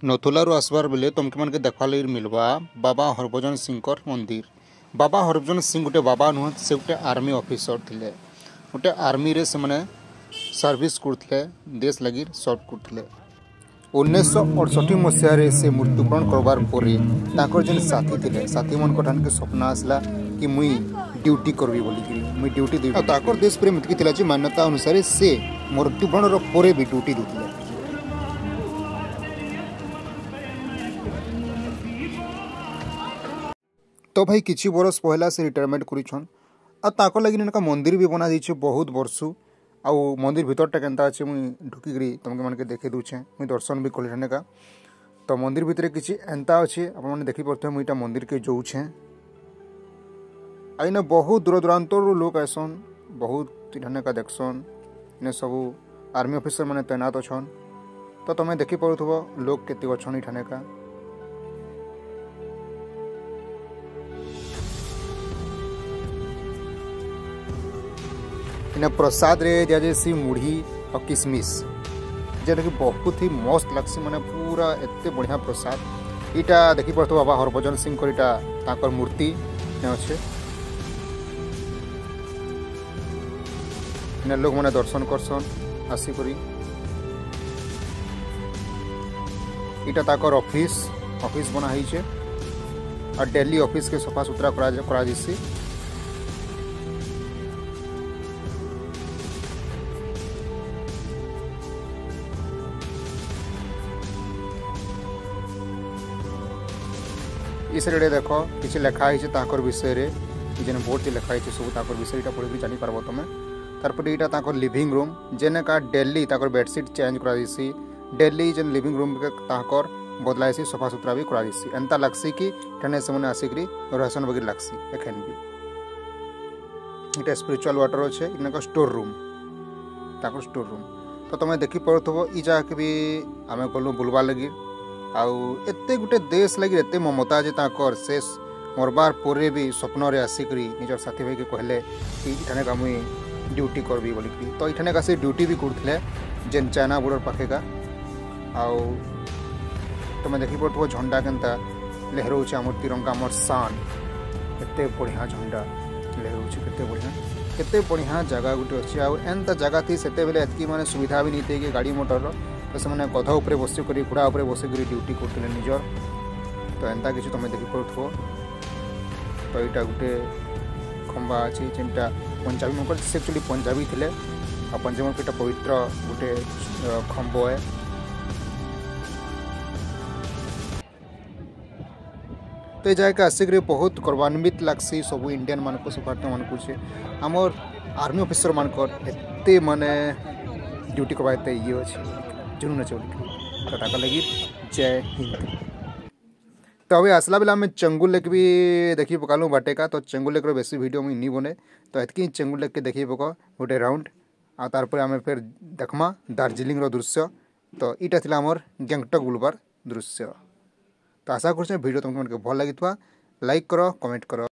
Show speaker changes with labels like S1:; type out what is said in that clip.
S1: नथुलारू आसबार बेले तुमके मन के देखा लगी मिलवा बाबा हरभजन सिंह मंदिर। बाबा हरभजन सिंह गोटे बाबा नुह से गोटे आर्मी ऑफिसर थे। गोटे आर्मी रे से माने सर्विस करते देश लगी सर्व करते। 1968 मसीह से मृत्युवरण करवार पर जेन साथी थे साथी मन ठान के स्वप्न आसला कि मुई ड्यूटी करबी बोली मुई ड्यूटी देवी। देश प्रेम एतिकी मान्यता अनुसार से मृत्युवरण पर भी ड्यूटी देते। तो भाई किछि बरस पहला से रिटायरमेंट करिछन आ लगी इनका मंदिर भी बना दीचे बहुत वर्षु। आउ मंदिर भीतरटा केनता अच्छे मुई ढुकिकी तुमके मन के देखे दूचे मुई दर्शन भी कले का। तो मंदिर भितर किछि एंता अच्छे आपने देखी पड़ते मुईटा मंदिर के जोछे। आईने बहुत दूर दूरांतर लोग आसन बहुत इठाने का देखसन इने सब आर्मी ऑफिसर मैंने तैनात अच्छन। तो तुम्हें देखी पड़ुथबो लोग केते अच्छन इठाने का। इन्हें प्रसाद रे दिया जाए मुढ़ी और किशमिश जेटा कि बहुत ही मस्त लगसी माने पूरा एते बढ़िया प्रसाद। इटा देखी पड़ो बाबा हरभजन सिंह ताकर मूर्ति अच्छे। इन लोग मैंने दर्शन करसन आसिक इटा ताकर ऑफिस बना है और डेली ऑफिस के सफा सुतरा करा जैसी। इस रेडे देख किसी लिखाई विषय रे जेन बोर्ड से लिखाई सब ताकर विषय पढ़ी जानी पारबो तुम। तारपर यहाँ ताकर लिविंग रूम जेने का डेली ताकर बेडसीट चेंज करा दिसी। डेली जेन लिविंग रूम के ताकर बदलाइसी सफा सुतरा भी करा दिसी। एंता लगसी कि ठने से मने आसिक रहसन वगैरह लगसी। एखन भी इटा स्पिरिचुअल वाटर अच्छे इनका स्टोर रूम ताकर स्टोर रूम। तो तुम देखी पड़ो ई जगह भी आम गलु बुलवा लगी आउ एते गुटे देश लगी एते ममता जे ताकर शेष मरबार पोरे भी स्वप्न रे आसिक निजर साथी भाई के कहले कि इठाने का मुई ड्यूटी करबी बोलिकी। तो इठाने का से ड्यूटी भी करथिले जेन चाइना बॉर्डर पाखे का। आउ तुम देखी पड़ो झंडा केनता लहरोचे आमर तिरंगा आमर शान एते बढ़िया झंडा लहरोचे केते बढ़िया जगह गुटे अच्छे। आउ एंता जगह थी सेते बेले एतकी माने सुविधा भी नहीं कि गाड़ी मोटर तो से गधा उपरे बसिक घोड़ा उपरे बसिक ड्यूटी करते निजर। तो एंता किसी तुम देखी पड़ो। तो यहाँ गोटे खंबा अच्छी जेनटा पंजाबी मन से एक्चुअली पंजाबी थे आ पंजाबी मन पवित्र गोटे खंब है। तो जगह आसिक बहुत गौरवान्वित लगसी सब इंडियन मान को सब भारतीय मान को आमर आर्मी ऑफिसर मानकर एते माने ड्यूटी करवाते ये अच्छे जुनून अच्छे। तो लगी जय हिंद। तो अभी आसला बेला आम चंगुल लेक भी देखी पकालू बाटे का। तो चंगुल लेक बेसी वीडियो मुझे नहीं बने तो एतकी चंगुल लेक के देखी पक गोटे राउंड आर आम फिर देखमा दार्जिलिंग दृश्य। तो इटा थिला आमर गैंगटक बुलबार दृश्य। तो आशा कर वीडियो तुमको भल लगी लाइक करो कमेंट करो।